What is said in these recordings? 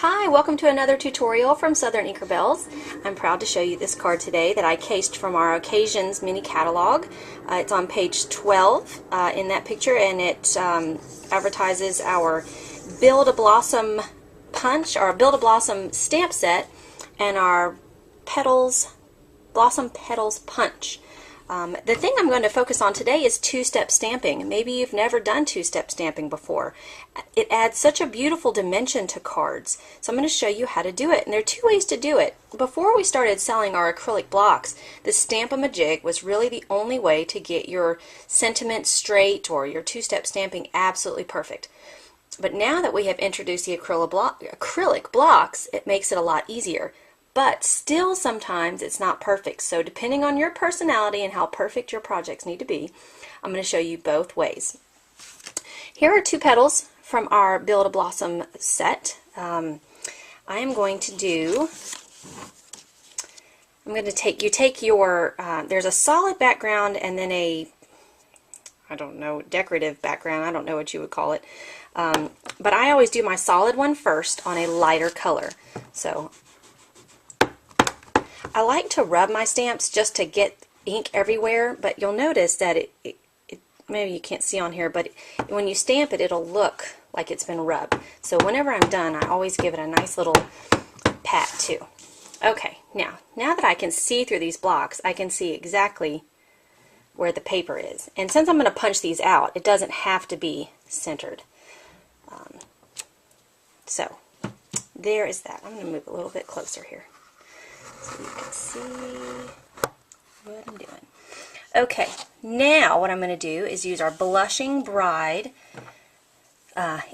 Hi, welcome to another tutorial from Southern Inker Bells. I'm proud to show you this card today that I cased from our Occasions mini catalog. It's on page 12 in that picture, and it advertises our Build-A-Blossom punch, or Build-A-Blossom stamp set, and our Blossom Petals punch. The thing I'm going to focus on today is two-step stamping. Maybe you've never done two-step stamping before. It adds such a beautiful dimension to cards. So I'm going to show you how to do it. And there are two ways to do it. Before we started selling our acrylic blocks, the stamp-a-majig was really the only way to get your sentiment straight or your two-step stamping absolutely perfect. But now that we have introduced the acrylic blocks, it makes it a lot easier. But still sometimes it's not perfect. So depending on your personality and how perfect your projects need to be, I'm going to show you both ways. Here are two petals from our Build-A-Blossom set. I am going to do, you take your, there's a solid background and then a, I don't know, decorative background, I don't know what you would call it. But I always do my solid one first on a lighter color. So I like to rub my stamps just to get ink everywhere, but you'll notice that it maybe you can't see on here, but when you stamp it, it'll look like it's been rubbed. So whenever I'm done, I always give it a nice little pat too. Okay, now that I can see through these blocks, I can see exactly where the paper is. And since I'm going to punch these out, it doesn't have to be centered. So there is that. I'm going to move a little bit closer here, so you can see what I'm doing. Okay, now what I'm going to do is use our Blushing Bride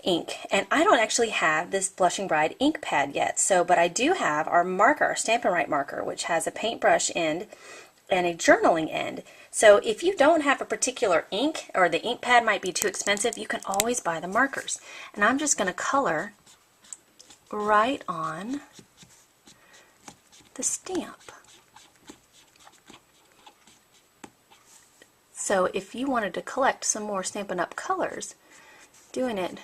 ink. And I don't actually have this Blushing Bride ink pad yet, but I do have our marker, our Stampin' Right marker, which has a paintbrush end and a journaling end. So if you don't have a particular ink, or the ink pad might be too expensive, you can always buy the markers. And I'm just going to color right on the stamp. So if you wanted to collect some more Stampin' Up! Colors, doing it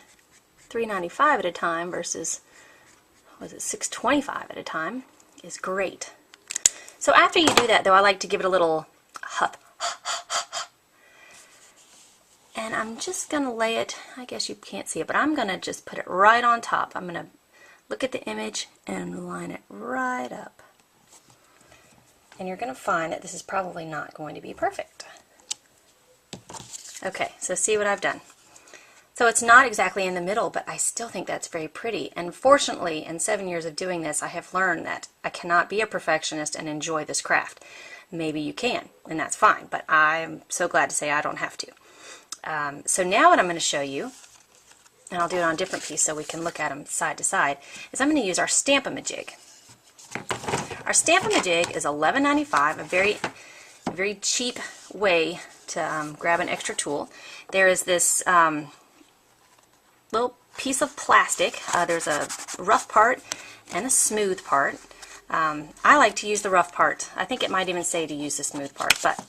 $3.95 at a time versus, was it $6.25 at a time, is great. So after you do that, though, I like to give it a little huff. And I'm just going to lay it, I guess you can't see it, but I'm going to just put it right on top. I'm going to look at the image and line it right up. And you're going to find that this is probably not going to be perfect. Okay, so see what I've done. So it's not exactly in the middle, but I still think that's very pretty. And fortunately, in 7 years of doing this, I have learned that I cannot be a perfectionist and enjoy this craft. Maybe you can, and that's fine, but I'm so glad to say I don't have to. So now what I'm going to show you, and I'll do it on a different piece so we can look at them side to side, is I'm going to use our stamp-a-majig. Our stamp-a-majig is $11.95, a very cheap way to grab an extra tool. There is this little piece of plastic. There's a rough part and a smooth part. I like to use the rough part. I think it might even say to use the smooth part, but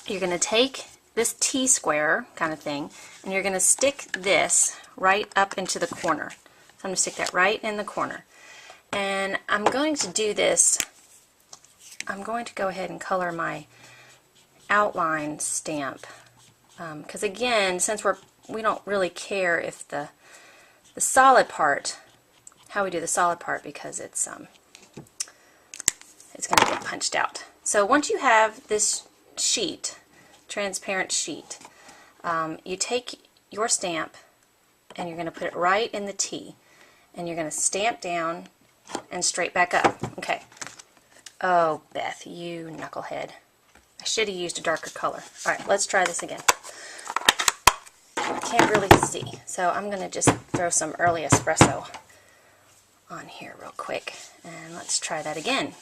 you're going to take this T-square kind of thing, and you're going to stick this right up into the corner. So I'm going to stick that right in the corner. And I'm going to do this, I'm going to go ahead and color my outline stamp. Because again, since we don't really care if the solid part, how we do the solid part, because it's going to get punched out. So once you have this sheet, transparent sheet, you take your stamp and you're going to put it right in the T, and you're going to stamp down and straight back up. Okay. Oh, Beth, you knucklehead. I should have used a darker color. Alright, let's try this again. I can't really see, so I'm going to just throw some early espresso on here real quick, and let's try that again.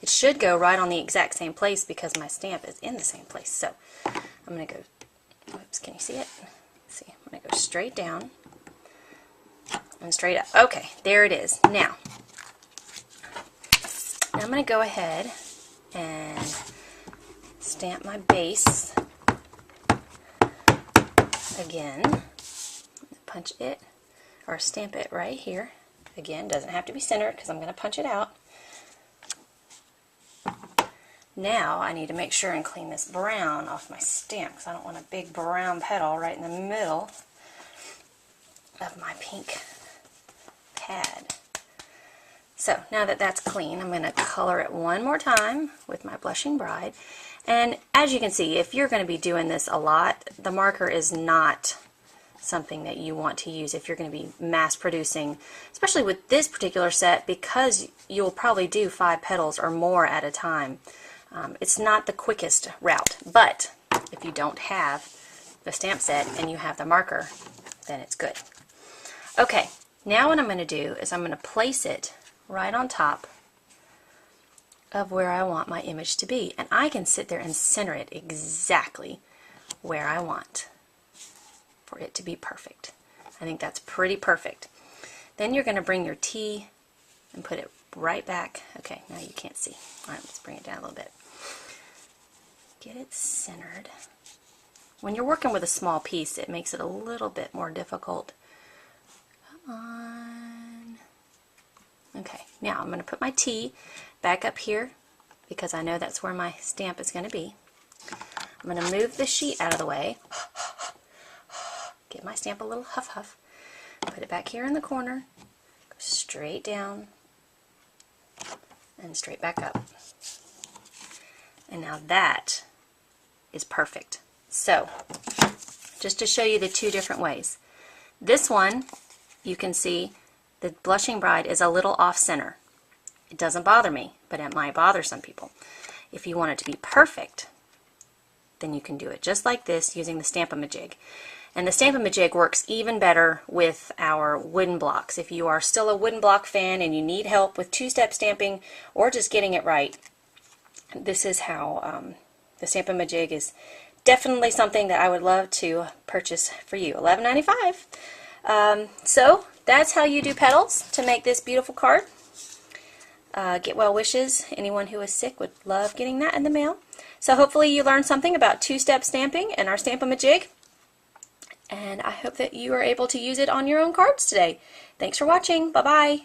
It should go right on the exact same place because my stamp is in the same place. So I'm going to go, oops, can you see it? Let's see, I'm going to go straight down and straight up. Okay, there it is. Now I'm going to go ahead and stamp my base again. Punch it, or stamp it right here. Again, doesn't have to be centered because I'm going to punch it out. Now I need to make sure and clean this brown off my stamp because I don't want a big brown petal right in the middle of my pink pad. So now that that's clean, I'm going to color it one more time with my Blushing Bride. And as you can see, if you're going to be doing this a lot, the marker is not something that you want to use if you're going to be mass producing, especially with this particular set, because you'll probably do 5 petals or more at a time. It's not the quickest route, but if you don't have the stamp set and you have the marker, then it's good. Okay, now what I'm going to do is I'm going to place it right on top of where I want my image to be, and I can sit there and center it exactly where I want for it to be perfect. I think that's pretty perfect. Then you're going to bring your T and put it right back. Okay, now you can't see. All right, let's bring it down a little bit. Get it centered. When you're working with a small piece, it makes it a little bit more difficult. Come on. Okay, now I'm going to put my T back up here because I know that's where my stamp is going to be. I'm going to move the sheet out of the way. Give my stamp a little huff huff. Put it back here in the corner. Go straight down and straight back up. And now that is perfect. So, just to show you the 2 different ways. This one, you can see the Blushing Bride is a little off center. It doesn't bother me, but it might bother some people. If you want it to be perfect, then you can do it just like this using the stamp-a-majig. And the stamp-a-majig works even better with our wooden blocks. If you are still a wooden block fan and you need help with 2-step stamping or just getting it right, this is how the stamp-a-majig is definitely something that I would love to purchase for you. $11.95. So that's how you do petals to make this beautiful card. Get well wishes. Anyone who is sick would love getting that in the mail. So hopefully you learned something about 2-step stamping and our stamp-a-majig. And I hope that you are able to use it on your own cards today. Thanks for watching. Bye-bye.